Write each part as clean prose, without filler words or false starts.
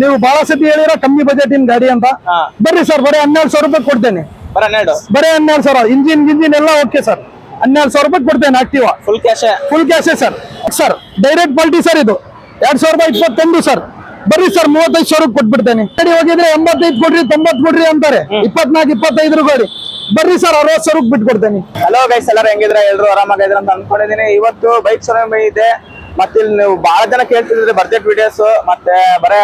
ನೀವು ಬಹಳ ಸತಿ ಹೇಳಿರೋ ಕಮ್ಮಿ ಬಜೆಟ್ ಇನ್ ಗಾಡಿ ಅಂತ ಬರ್ರಿ ಸರ್, ಬರೀ 12,000 ರೂಪಾಯಿ ಕೊಡ್ತೇನೆ. ಬರೀ 12,000 ಇಂಜಿನ್ ಎಲ್ಲ ಓಕೆ ಸರ್. 12,000 ರೂಪಾಯಿ ಕೊಡ್ತೇನೆ Activa full cash sir. Sir direct party sir, ಇದು 2021 ಸರ್. ಬರ್ರಿ ಸರ್ 35,000 ಕೊಟ್ಬಿಡ್ತೇನೆ. ಗಾಡಿ ಹೋಗಿದ್ರೆ 85 ಕೊಡ್ರಿ 90 ಕೊಡ್ರಿ ಅಂತಾರೆ. 24, 25 ಗಾಡಿ ಬರ್ರಿ ಸರ್ 60,000 ಬಿಟ್ಕೊಡ್ತೇನೆ. ಹಲೋ ಗೈಸ್, ಎಲ್ಲರೂ ಹೆಂಗಿದ್ರೆ ಎಲ್ರು ಆರಾಮಾಗಿದ್ರ ಅಂತ ಅನ್ಕೊಂಡಿದೀನಿ. ಇವತ್ತು ಬೈಕ್ ಶೋರೂಮ್ ಇದೆ. ಮತ್ತೆ ಇಲ್ಲಿ ನೀವು ಬಹಳ ಜನ ಕೇಳ್ತಿದ್ರೆ ಬಜೆಟ್ ವಿಡಿಯೋಸ್, ಮತ್ತೆ ಬರೇ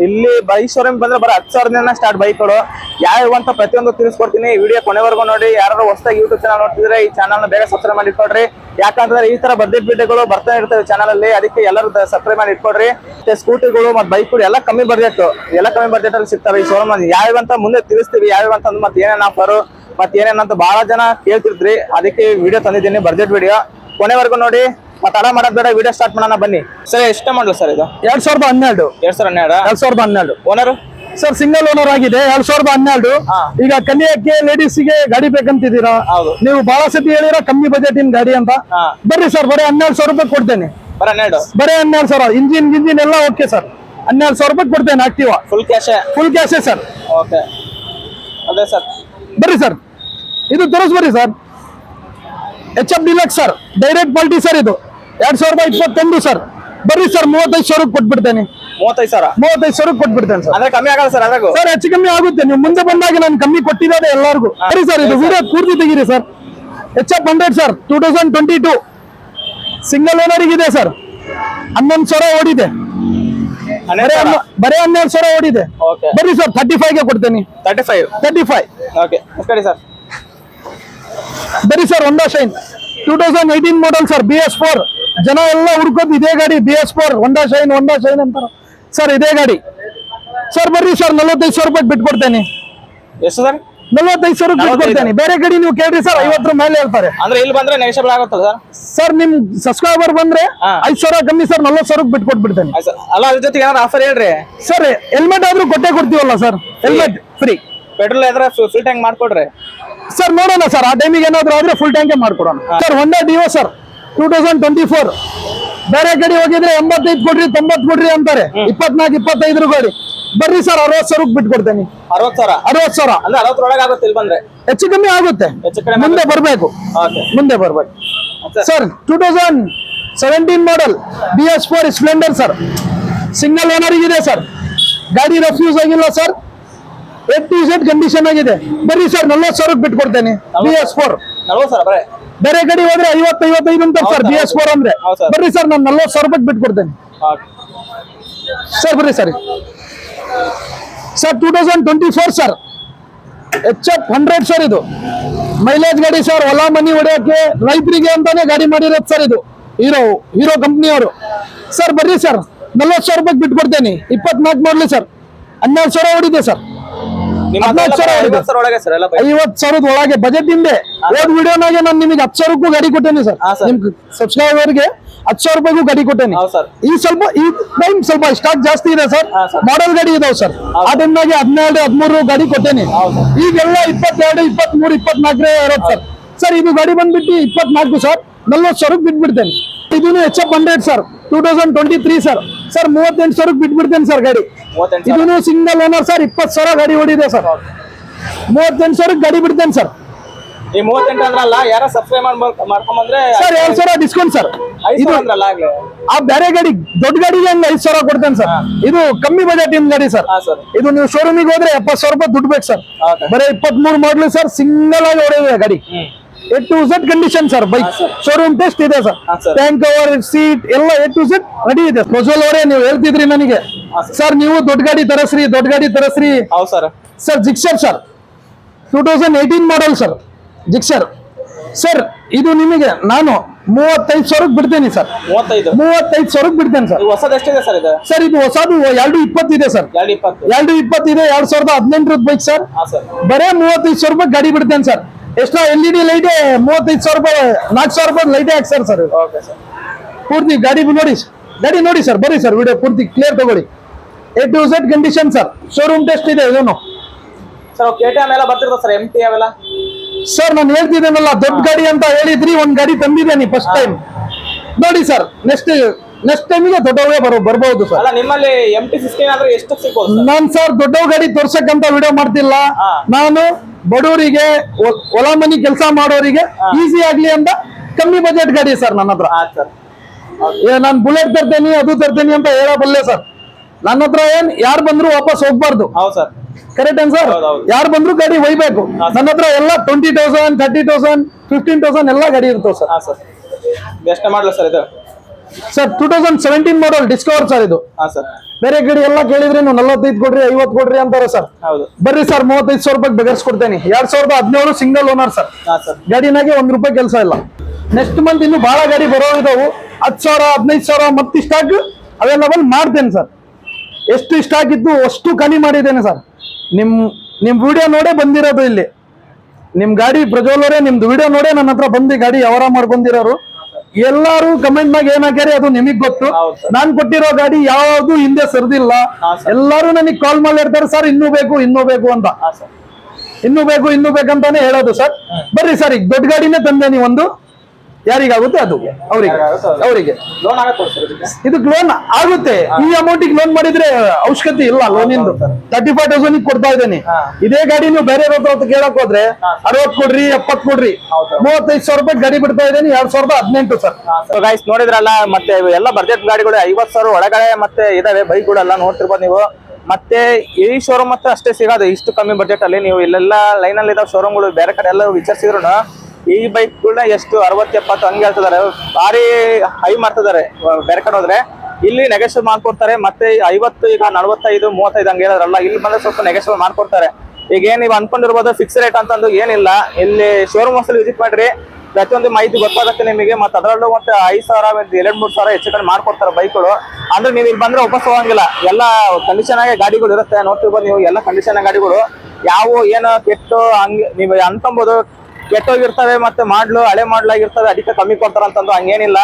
ಇಲ್ಲಿ ಬೈಕ್ ಶೋರೂಮ್ ಬಂದ್ರೆ ಬರೀ 10,000 ಸ್ಟಾರ್ಟ್ ಬೈಕ್ಗಳು ಯಾವ ಅಂತ ಪ್ರತಿಯೊಂದು ತಿಳಿಸ್ಕೊಡ್ತೀನಿ. ವಿಡಿಯೋ ಕೊನೆವರೆಗೂ ನೋಡಿ. ಯಾರು ಹೊಸದಾಗಿ ಯೂಟ್ಯೂಬ್ ಚಾನಲ್ ನೋಡ್ತಿದ್ರೆ ಈ ಚಾನಲ್ ಬೇಗ ಸಬ್ಸ್ಕ್ರೈಬ್ ಮಾಡಿ ಇಟ್ಕೊಡ್ರಿ. ಯಾಕಂದ್ರೆ ಈ ತರ ಬಜೆಟ್ ವಿಡಿಯೋಗಳು ಬರ್ತಾ ಇರ್ತವೆ ಚಾನಲ್ ಅಲ್ಲಿ, ಅದಕ್ಕೆ ಎಲ್ಲರೂ ಸಬ್ಸ್ಕ್ರೈಬ್ ಮಾಡಿ ಇಟ್ಕೊಡ್ರಿ. ಮತ್ತೆ ಸ್ಕೂಟಿಗಳು ಮತ್ತೆ ಬೈಕ್ಗಳು ಎಲ್ಲ ಕಮ್ಮಿ ಬಜೆಟ್ ಅಲ್ಲಿ ಸಿಗ್ತವೆ ಈ ಶೋರೂಮ್ ಅಲ್ಲಿ. ಯಾವಂತ ಮುಂದೆ ತಿಳಿಸ್ತೀವಿ, ಯಾವಂತ ಮತ್ತೆ ಏನೇನು ಆಫರ್ ಮತ್ತೆ ಏನೇನಂತ ಬಹಳ ಜನ ಕೇಳ್ತಿರ್ತೀರಿ. ಅದಕ್ಕೆ ವಿಡಿಯೋ ತಂದಿದ್ದೀನಿ, ಬಜೆಟ್ ವಿಡಿಯೋ ಕೊನೆವರೆಗೂ ನೋಡಿ. ಮತ್ತೆ ಅಡ ಮಾಡೋದ್ ಬೇಡ, ವಿಡಿಯೋ ಸ್ಟಾರ್ಟ್ ಮಾಡೋಣ ಬನ್ನಿ. ಸರ್ ಎಷ್ಟು ಮಾಡಲು ಸರ್ ಇದು? 2012 ಓನರ್ ಸರ್ ಸಿಂಗಲ್ ಓನರ್ ಆಗಿದೆ. 2012 ಈಗ ಕಲಿಯಕ್ಕೆ ಲೇಡೀಸ್ಗೆ ಗಾಡಿ ಬೇಕಂತಿದ್ದೀರಾ ನೀವು, ಬಹಳ ಸತಿ ಹೇಳಿರೋ ಕಮ್ಮಿ ಬಜೆಟ್ ಇನ್ ಗಾಡಿ ಅಂತ. ಬರ್ರಿ ಸರ್ ಬರೀ 12,000 ರೂಪಾಯಿ ಕೊಡ್ತೇನೆ. ಬರೀ 12,000 ಇಂಜಿನ್ ಎಲ್ಲ ಓಕೆ ಸರ್. 12,000 ರೂಪಾಯಿ ಕೊಡ್ತೇನೆ Activa full cash sir. Okay ಅದೇ ಸರ್, ಬರ್ರಿ ಸರ್ ಇದು ತೋರಿಸ್ಬರ್ರಿ sir. HF deluxe sir, direct party sir. ಇದು 2021 ಸರ್. ಬರ್ರಿ ಸರ್ 35,000 ಕೊಟ್ಬಿಡ್ತೇನೆ. 35,000 ಕೊಟ್ಬಿಡ್ತೇನೆ ಸರ್. ಅಂದ್ರೆ ಕಮ್ಮಿ ಆಗಲ್ಲ ಸರ್? ಅದಾಗ ಸರ್ ಹೆಚ್ಚು ಕಮ್ಮಿ ಆಗುತ್ತೆ. ನೀವು ಮುಂದೆ ಬಂದಾಗ ನಾನು ಕಮ್ಮಿ ಕೊಟ್ಟಿರೋದೆ ಎಲ್ಲರಿಗೂ. ಸರಿ ಸರ್, ಇದು ವಿಡಿಯೋ ಪೂರ್ತಿ ತೆಗೀರಿ sir. HF 100 sir 2022 single owner ಇದೆ ಸರ್. 11,000 ಓಡಿದೆ. ಬರೀ 12,000 ಓಡಿದೆ. ಬರ್ರಿ ಸರ್ 35ಗೆ ಕೊಡ್ತೇನೆ. 35 ಓಕೆ ಸರ್. ಬರೀ ಸರ್ ಹೊಂಡಾ ಶೈನ್ 2018 ಮಾಡಲ್ ಸರ್. BS4 ಜನ ಎಲ್ಲ ಹುಡ್ಕೋದು ಇದೇ ಗಾಡಿ. BS4 ಹೊಂಡಾ ಶೈನ್ ಅಂತಾರ ಸರ್, ಇದೇ ಗಾಡಿ ಸರ್. ಬರ್ರಿ ಸರ್ 45,000 ರೂಪಾಯಿ ಬಿಟ್ಕೊಡ್ತೇನೆ. ಎಷ್ಟು ಸರ್? 45,000 ಬಿಟ್ಕೊಡ್ತೇನೆ. ಬೇರೆ ಗಾಡಿ ನೀವು ಕೇಳ್ರಿ ಸರ್ 50 ಮೇಲೆ ಹೇಳ್ತಾರೆ. ಅಂದ್ರೆ ಇಲ್ಲಿ ಬಂದ್ರೆ ನೆಗೋಷಿಯಬಲ್ ಆಗುತ್ತಲ್ಲ ಸರ್? ಸರ್ ನಿಮ್ ಸಬ್ಸ್ಕ್ರೈಬರ್ ಬಂದ್ರೆ 5,000 ಕಮ್ಮಿ ಸರ್, 40,000 ಬಿಟ್ಕೊಟ್ಬಿಡ್ತೇನೆ. ಅಲ್ಲ ಅದ್ರ ಜೊತೆಗೆ ಏನಾದ್ರು ಆಫರ್ ಹೇಳ್ರಿ ಸರ್. ಹೆಲ್ಮೆಟ್ ಆದ್ರೂ ಕೊಡ್ತೀವಲ್ಲ ಸರ್, ಹೆಲ್ಮೆಟ್ ಫ್ರೀ. ಪೆಟ್ರೋಲ್ ಆದ್ರೆ ಫುಲ್ ಟ್ಯಾಂಕ್ ಮಾಡ್ಕೊಡ್ರಿ ಸರ್. ನೋಡೋಣ ಸರ್, ಆ ಟೈಮಿಗೆ ಏನಾದ್ರು ಆದ್ರೆ ಫುಲ್ ಟ್ಯಾಂಕ್ ಮಾಡ್ಕೊಡೋಣ ಸರ್. ಹೊಂಡಾ ಡಿಯೋ ಸರ್ 2024. ಬೇರೆ ಗಾಡಿ ಹೋಗಿದ್ರೆ 85 ಕೊಡ್ರಿ 90 ಕೊಡ್ರಿ ಅಂತಾರೆ. 24, 25 ಗಾಡಿ ಬರ್ರಿ ಸರ್ 60,000 ಬಿಟ್ಕೊಡ್ತೇನೆ. 60,000 ಅಂದ್ರೆ 60 ಆಗುತ್ತೆ. ಇಲ್ಲಿ ಬಂದ್ರೆ ಹೆಚ್ಚು ಕಮ್ಮಿ ಆಗುತ್ತೆ. ಮುಂದೆ ಬರ್ಬೇಕು ಸರ್. 2017 ಮಾಡಲ್ BS4 Splendor sir. Single owner ಇದೆ ಸರ್. ಗಾಡಿ ರೆಫ್ಯೂಸ್ ಆಗಿಲ್ಲ sir. A to Z condition ಆಗಿದೆ. ಬರ್ರಿ ಸರ್ 40,000 ಬಿಟ್ಕೊಡ್ತೇನೆ. BS4 ಬೇರೆ ಗಾಡಿ ಹೋದ್ರೆ 50-55 ಅಂತ ಸರ್. BS4 ಅಂದ್ರೆ ಬರ್ರಿ ಸರ್ ನಾನು 40,000 ರೂಪಾಯಿ ಬಿಟ್ಕೊಡ್ತೇನೆ ಸರ್. ಬರ್ರಿ ಸರ್ 2024 ಸರ್. HF 100 sir. ಇದು ಮೈಲೇಜ್ ಗಾಡಿ ಸರ್. ಹೊಲ ಮನಿ ಹೊಡೆಯಕ್ಕೆ ರೈತರಿಗೆ ಅಂತಾನೆ ಗಾಡಿ ಮಾಡಿರೋದು ಸರ್. ಇದು ಹೀರೋ ಕಂಪ್ನಿಯವರು ಸರ್. ಬರ್ರಿ ಸರ್ 40,000 ರೂಪಾಯಿ ಬಿಟ್ಕೊಡ್ತೇನೆ. 24 ಮಾಡಲಿ ಸರ್. 12,000 ಹೊಡಿದೆ ಸರ್. 50,000 ಒಳಗೆ ಬಜೆಟ್ ಹಿಂದೆ ಓದ್ ವಿಡಿಯೋನಾಗೆ ನಾನು ನಿಮಗೆ 10,000 ಗಾಡಿ ಕೊಟ್ಟೇನೆ ಸರ್. ನಿಮ್ ಸಬ್ಸ್ಕ್ರೈಬರ್ಗೆ 10,000 ರೂಪಾಯಿಗೂ ಗಾಡಿ ಕೊಟ್ಟೇನೆ. ಈ ಟೈಮ್ ಸ್ವಲ್ಪ ಸ್ಟಾಕ್ ಜಾಸ್ತಿ ಇದೆ ಸರ್. ಮಾಡೆಲ್ ಗಾಡಿ ಇದಾವೆ ಸರ್. ಆ ಟೈಮ್ನಾಗೆ 12, 13 ಗಾಡಿ ಕೊಟ್ಟೇನೆ. ಈಗೆಲ್ಲ 22, 23, 24 ಇರೋದು ಸರ್. ಸರ್ ಇದು ಗಾಡಿ ಬಂದ್ಬಿಟ್ಟು 24 ಸರ್. 40,000 ಬಿಟ್ಬಿಡ್ತೇನೆ. ಇದನ್ನು HF 100 ಸರ್ 2023 ಸರ್. 38,000 ಬಿಟ್ಬಿಡ್ತೇನೆ ಸರ್ ಗಾಡಿ. ಇದನ್ನು ಸಿಂಗಲ್ ಓನರ್ ಸರ್. 20,000 ಗಾಡಿ ಹೊಡಿದೆ ಸರ್. 38,000 ಗಾಡಿ ಬಿಡ್ತೇನೆ ಸರ್. ಈ 38 ಅಂದ್ರಲ್ಲ, ಯಾರ ಸಬ್ಸ್ಕ್ರೈಬ್ ಮಾಡ್ಕೊಂಡ್ಬಂದ್ರೆ ಸರ್ 2,000 ಡಿಸ್ಕೌಂಟ್ ಸರ್. ಇದು ಆ ಬೇರೆ ಗಾಡಿ ದೊಡ್ಡ ಗಾಡಿಗೆ ಹಂಗ 5,000 ಕೊಡ್ತೇನೆ ಸರ್. ಇದು ಕಮ್ಮಿ ಬಜೆಟ್ ಇನ್ ಗಾಡಿ ಸರ್. ಇದು ನೀವು ಶೋರೂಮಿಗೆ ಹೋದ್ರೆ 70,000 ರೂಪಾಯಿ ದುಡ್ಡು ಬೇಕು ಸರ್. ಬರೀ 23 ಮಾಡಲು ಸರ್. ಸಿಂಗಲ್ ಆಗಿ ಹೊಡೆದಿದೆ ಗಾಡಿ. A to Z condition sir. Bike showroom test ಇದೆ ಸರ್. ಟ್ಯಾಂಕ್ ಕವರ್, ಸೀಟ್ ಎಲ್ಲ A to Z ರೆಡಿ ಇದೆ. ಪ್ರಜ್ವಲ್ ಅವರೇ ನೀವು ಹೇಳ್ತಿದ್ರಿ ನನಗೆ ಸರ್, ನೀವು ದೊಡ್ಡ ಗಾಡಿ ತರಸ್ರಿ sir. Gixxer sir 2018 model sir. Gixxer sir. ಇದು ನಿಮಗೆ ನಾನು 35,000 ಬಿಡ್ತೇನೆ ಸರ್. 35,000 ಬಿಡ್ತೇನೆ ಸರ್. ಹೊಸದು ಎಷ್ಟಿದೆ ಸರ್ ಇದು? ಸರ್ ಇದು ಹೊಸದು 220 ಇದೆ ಸರ್. 220 ಇದೆ. 2018 ಬೈಕ್ ಸರ್. ಬರೇ 35,000 ರೂಪಾಯಿ ಗಾಡಿ ಬಿಡ್ತೇನೆ ಸರ್. ಎಕ್ಸ್ಟ್ರಾ LED ಲೈಟ್ 35,000 ರೂಪಾಯಿ, 4,000 ರೂಪಾಯಿ ಲೈಟ್ ಹಾಕಿ ಸರ್. ಪೂರ್ತಿ ಗಾಡಿ ನೋಡಿ ಸರ್. ಬರ್ರಿ ಸರ್ ವಿಡಿಯೋ ಪೂರ್ತಿ ಕ್ಲಿಯರ್ ತಗೊಳ್ಳಿ. A to Z condition sir. Showroom test ಇದೆ ಇದನ್ನು ಸರ್. KTM ಎಲ್ಲ ಬರ್ತಿರ್ತದೆ ಸರ್. MT ಅವೆಲ್ಲ ಸರ್ ನಾನು ಹೇಳ್ತಿದ್ದೇನಲ್ಲ, ದೊಡ್ಡ ಗಾಡಿ ಅಂತ ಹೇಳಿದ್ರಿ. ಒಂದ್ ಗಾಡಿ ತಂದಿದ್ದೇನೆ ಫಸ್ಟ್ ಟೈಮ್ ನೋಡಿ ಸರ್. ನೆಕ್ಸ್ಟ್ ನೆಕ್ಸ್ಟ್ ಟೈಮಿಗೆ ದೊಡ್ಡವೇ ಬರ್ಬೋದು ಸರ್. ಅಲ್ಲ ನಿಮ್ಮಲ್ಲಿ MT-16 ಆದ್ರೆ ಎಷ್ಟು ಸಿಗ್ಬೋದು ಸರ್? ನಾನ್ ಸರ್ ದೊಡ್ಡವ ಗಾಡಿ ತೋರ್ಸಕ್ಕಂತ ವಿಡಿಯೋ ಮಾಡ್ತಿಲ್ಲ. ನಾನು ಬಡವರಿಗೆ ಹೊಲ ಮನಿ ಕೆಲಸ ಮಾಡೋರಿಗೆ ಈಸಿ ಆಗ್ಲಿ ಅಂತ ಕಮ್ಮಿ ಬಜೆಟ್ ಗಾಡಿ ಸರ್ ನನ್ನ ಹತ್ರ. ಸರ್ ನಾನ್ ಬುಲೆಟ್ ತರ್ತೇನೆ ಅದು ತರ್ತೇನೆ ಅಂತ ಹೇಳಬಲ್ಲೆ ಸರ್. ನನ್ನ ಹತ್ರ ಯಾರು ಬಂದ್ರು ವಾಪಸ್ ಹೋಗ್ಬಾರ್ದು. ಹೌದು ಸರ್, ಕರೆಕ್ಟ್ ಏನ್ ಸರ್? ಯಾರು ಬಂದ್ರು ಗಾಡಿ ಒಯ್ಬೇಕು. ನನ್ನ ಹತ್ರ ಎಲ್ಲ 20,000 30,000 15,000 ಎಲ್ಲ ಗಾಡಿ ಇರ್ತವೆ ಸರ್. ಸರ್ ಎಷ್ಟು ಮಾಡಲ್ಲ ಸರ್ ಇದು? ಸರ್ 2017 ಮಾಡಲ್ ಡಿಸ್ಕವರ್ ಸರ್ ಇದು. ಸರ್ ಬೇರೆ ಗಾಡಿ ಎಲ್ಲ ಕೇಳಿದ್ರೆ ನೀವು 45 ಕೊಡ್ರಿ 50 ಕೊಡ್ರಿ ಅಂತಾರೆ ಸರ್. ಹೌದು, ಬರ್ರಿ ಸರ್ 35,000 ರೂಪಾಯಿ ಬಗೆಹರಿಸ್ಕೊಡ್ತೇನೆ. 2017 ಸಿಂಗಲ್ ಓನರ್ ಸರ್. ಸರ್ ಗಾಡಿನಾಗೆ ₹1 ಕೆಲಸ ಇಲ್ಲ. ನೆಕ್ಸ್ಟ್ ಮಂತ್ ಇನ್ನು ಬಹಳ ಗಾಡಿ ಬರೋ ಇದಾವು. 10,000 15,000 ಮತ್ತೆ ಸ್ಟಾಕ್ ಅವೈಲಬಲ್ ಮಾಡ್ತೇನೆ ಸರ್. ಎಷ್ಟು ಸ್ಟಾಕ್ ಇತ್ತು ಅಷ್ಟು ಖಾಲಿ ಮಾಡಿದ್ದೇನೆ ಸರ್. ನಿಮ್ ವಿಡಿಯೋ ನೋಡೇ ಬಂದಿರೋದು ಇಲ್ಲಿ. ನಿಮ್ ಗಾಡಿ ಪ್ರಜ್ವಲ್ ಅವರೇ ನಿಮ್ದು ವಿಡಿಯೋ ನೋಡೇ ನನ್ನ ಹತ್ರ ಬಂದು ಗಾಡಿ ವ್ಯವಹಾರ ಮಾಡ್ಕೊಂಡಿರೋರು. ಎಲ್ಲಾರು ಕಮೆಂಟ್ ನಾಗ ಏನ್ ಹಾಕ್ಯಾರಿ ಅದು ನಿಮಗ್ ಗೊತ್ತು. ನಾನ್ ಕೊಟ್ಟಿರೋ ಗಾಡಿ ಯಾವ್ದು ಹಿಂದೆ ಸರ್ದಿಲ್ಲ. ಎಲ್ಲಾರು ನನಗೆ ಕಾಲ್ ಮಾಡಿರ್ತಾರೆ ಸರ್ ಇನ್ನೂ ಬೇಕು ಅಂತ. ಇನ್ನೂ ಬೇಕಂತಾನೆ ಹೇಳೋದು ಸರ್. ಬರ್ರಿ ಸರ್ ಈಗ ದೊಡ್ಡ ಗಾಡಿನೇ ತಂದೇನಿ ಒಂದು. ಯಾರಿಗಾಗುತ್ತೆ ಅದು ಅವರಿಗೆ ಲೋನ್ ಆಗತ್ತೆ ಸರ್ ಇದಕ್ಕೆ? ಇದಕ್ಕೆ ಲೋನ್ ಆಗುತ್ತೆ. ಈ ಅಮೌಂಟಿಗೆ ಲೋನ್ ಮಾಡಿದ್ರೆ ಅವಶ್ಯಕತೆ ಇಲ್ಲ ಲೋನಿಂದು. 35,000 ಕೊಡ್ತಾ ಇದ್ದೇನೆ. ಇದೇ ಗಾಡಿ ನೀವು ಬೇರೆ ಹತ್ರ ಕೇಳಕ್ ಹೋದ್ರೆ 60 ಕೊಡ್ರಿ 70 ಕೊಡ್ರಿ 35,000 ರೂಪಾಯಿ ಗಾಡಿ ಬಿಡ್ತಾ ಇದ್ದೇನೆ 2018 ಸರ್. ಗೈಸ್ ನೋಡಿದ್ರಲ್ಲ, ಮತ್ತೆ ಎಲ್ಲ ಬಜೆಟ್ ಗಾಡಿಗಳು 50,000 ಒಳಗಡೆ ಮತ್ತೆ ಇದಾವೆ ಬೈಕ್ಗಳೆಲ್ಲ ನೋಡ್ತಿರ್ಬೋದು ನೀವು. ಮತ್ತೆ ಈ ಶೋರೂಮ್ ಮತ್ತೆ ಅಷ್ಟೇ ಸಿಗೋದು ಇಷ್ಟು ಕಮ್ಮಿ ಬಜೆಟ್ ಅಲ್ಲಿ. ನೀವು ಇಲ್ಲೆಲ್ಲ ಲೈನ್ ಅಲ್ಲಿ ಇದಾವೆ ಶೋರೂಮ್ಗಳು, ಬೇರೆ ಕಡೆ ಎಲ್ಲ ವಿಚಾರಿಸಿದ್ರು ಈ ಬೈಕ್ಗಳನ್ನ ಎಷ್ಟು 60-70 ಹಂಗೆ ಹೇಳ್ತಿದ್ದಾರೆ. ಭಾರಿ ಹೈ ಮಾಡ್ತಿದ್ದಾರೆ ಬೇರೆ ಕಡೆ ಹೋದ್ರೆ. ಇಲ್ಲಿ ನೆಗೆಷಿಯೇಟ್ ಮಾಡ್ಕೊಡ್ತಾರೆ. ಮತ್ತೆ 50 ಈಗ 45 35 ಹಂಗೆ ಹೇಳಿದ್ರಲ್ಲ, ಇಲ್ಲಿ ಬಂದ್ರೆ ಸ್ವಲ್ಪ ನೆಗೆಷಿಯೇಟ್ ಮಾಡ್ಕೊಡ್ತಾರೆ. ಈಗ ಏನ್ ನೀವು ಅನ್ಕೊಂಡಿರ್ಬೋದು ಫಿಕ್ಸ್ ರೇಟ್ ಅಂತಂದು ಏನಿಲ್ಲ. ಇಲ್ಲಿ ಶೋರೂಮ್ ಅಲ್ಲಿ ವಿಸಿಟ್ ಮಾಡ್ರಿ, ಪ್ರತಿಯೊಂದು ಮಾಹಿತಿ ಗೊತ್ತಾಗುತ್ತೆ ನಿಮಗೆ. ಮತ್ತೆ ಅದರಲ್ಲೂ ಮತ್ತೆ 5,000 2-3,000 ಹೆಚ್ಚು ಕಡೆ ಮಾಡ್ಕೊಡ್ತಾರೆ ಬೈಕ್ಗಳು. ಅಂದ್ರೆ ನೀವು ಇಲ್ಲಿ ಬಂದ್ರೆ ವಾಪಸ್ ಹೋಗಂಗಿಲ್ಲ. ಎಲ್ಲ ಕಂಡೀಷನ್ ಆಗಿ ಗಾಡಿಗಳು ಇರುತ್ತೆ. ನೋಡ್ತಿರ್ಬೋದು ನೀವು ಎಲ್ಲ ಕಂಡೀಷನ್ ಗಾಡಿಗಳು. ಯಾವ ಏನು ಕೆಟ್ಟು ಹಂಗೆ ನೀವು ಅನ್ಕೊಬೋದು ಕೆಟ್ಟೋಗಿರ್ತವೆ, ಮತ್ತೆ ಮಾಡ್ಲು ಹಳೆ ಮಾಡ್ಲಾಗಿರ್ತವೆ, ಅದಕ್ಕೆ ಕಮ್ಮಿ ಕೊಡ್ತಾರ ಅಂತಂದು ಹಂಗೇನಿಲ್ಲ.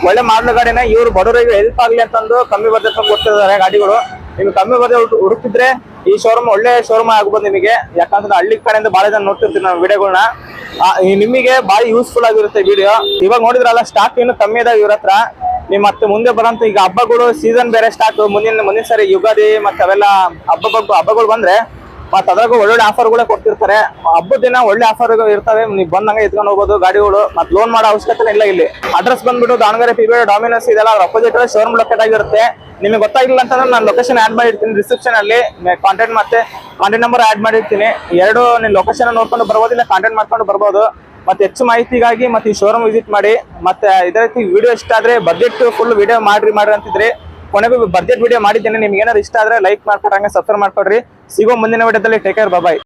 ಒಳ್ಳೆ ಮಾಡ್ಲು ಗಾಡಿನ ಇವ್ರು ಬಡವರಿಗೆ ಹೆಲ್ಪ್ ಆಗ್ಲಿ ಅಂತಂದು ಕಮ್ಮಿ ಬಜೆಟ್ ಕೊಡ್ತಿದ್ದಾರೆ ಗಾಡಿಗಳು. ನಿಮ್ಗೆ ಕಮ್ಮಿ ಬಜೆಟ್ ಹುಡುಕಿದ್ರೆ ಈ ಶೋರೂಮ್ ಒಳ್ಳೆ ಶೋರೂಮ್ ಆಗ್ಬೋದು ನಿಮಗೆ. ಯಾಕಂದ್ರೆ ಹಳ್ಳಿ ಕಡೆಯಿಂದ ಬಹಳ ಜನ ನೋಡ್ತಿರ್ತೀವಿ ನಾವು ವಿಡಿಯೋಗಳನ್ನ. ನಿಮಗೆ ಭಾಳ ಯೂಸ್ಫುಲ್ ಆಗಿರುತ್ತೆ ವಿಡಿಯೋ. ಇವಾಗ ನೋಡಿದ್ರಲ್ಲ ಸ್ಟಾಕ್ ಇನ್ನು ಕಮ್ಮಿ ಇದಾವೆ ಇವ್ರ ಹತ್ರ. ನಿಮ್ ಮತ್ತೆ ಮುಂದೆ ಬರಂತ ಈಗ ಹಬ್ಬಗಳು ಸೀಸನ್ ಬೇರೆ ಸ್ಟಾಕ್. ಮುಂದಿನ ಸರಿ ಯುಗಾದಿ ಮತ್ತೆ ಅವೆಲ್ಲ ಹಬ್ಬಗಳು ಬಂದ್ರೆ ಮತ್ತೆ ಅದ್ರಾಗ ಒಳ್ಳೊಳ್ಳೆ ಆಫರ್ಗಳೇ ಕೊಡ್ತಿರ್ತಾರೆ. ಹಬ್ಬದ ದಿನ ಒಳ್ಳೆ ಆಫರ್ ಇರ್ತವೆ. ನೀವು ಬಂದಂಗೆ ಎತ್ಕೊಂಡು ಹೋಗ್ಬೋದು ಗಾಡಿಗಳು. ಮತ್ತೆ ಲೋನ್ ಮಾಡೋ ಅವಶ್ಯಕತೆ ಇಲ್ಲ. ಇಲ್ಲಿ ಅಡ್ರೆಸ್ ಬಂದ್ಬಿಟ್ಟು ದಾವಣಗೆರೆ PBO ಡಾಮಿನೋಸ್ ಇದೆಲ್ಲ ಅಪೋಸಿಟ್ ಶೋರೂಮ್ ಲೊಕೇಟ್ ಆಗಿರುತ್ತೆ. ನಿಮಗೆ ಗೊತ್ತಾಗಿಲ್ಲ ಅಂತಂದ್ರೆ ನಾನು ಲೊಕೇಶನ್ ಆಡ್ ಮಾಡಿರ್ತೀನಿ ಡಿಸ್ಕ್ರಿಪ್ಷನ್ ಅಲ್ಲಿ. ಕಾಂಟ್ಯಾಕ್ಟ್ ನಂಬರ್ ಆಡ್ ಮಾಡಿರ್ತೀನಿ. ಎರಡು ನೀವು ಲೊಕೇಶನ್ ನೋಡ್ಕೊಂಡು ಬರ್ಬೋದು, ಇಲ್ಲ ಕಾಂಟ್ಯಾಕ್ಟ್ ಮಾಡ್ಕೊಂಡು ಬರ್ಬೋದು. ಮತ್ತೆ ಹೆಚ್ಚು ಮಾಹಿತಿಗಾಗಿ ಮತ್ತೆ ಈ ಶೋರೂಮ್ ವಿಸಿಟ್ ಮಾಡಿ. ಮತ್ತೆ ಇದೇ ರೀತಿ ವಿಡಿಯೋ ಇಷ್ಟ ಆದ್ರೆ ಬಜೆಟ್ ಫುಲ್ ವಿಡಿಯೋ ಮಾಡ್ರಿ ಅಂತಿದ್ರಿ. ಕೊನೆಗೂ ಬಜೆಟ್ ವಿಡಿಯೋ ಮಾಡಿದ್ದೇನೆ. ನಿಮ್ಗೆ ಏನಾದ್ರು ಇಷ್ಟ ಆದ್ರೆ ಲೈಕ್ ಮಾಡ್ಕೊಡ್ರಿ, ಸಬ್ಸ್ಕ್ರೈಬ್ ಮಾಡ್ಕೊಡ್ರಿ. ಸಿಗೋ ಮುಂದಿನ ವಿಡಿಯೋದಲ್ಲಿ. ಟೇಕ್ ಕೇರ್, ಬಾಯ್.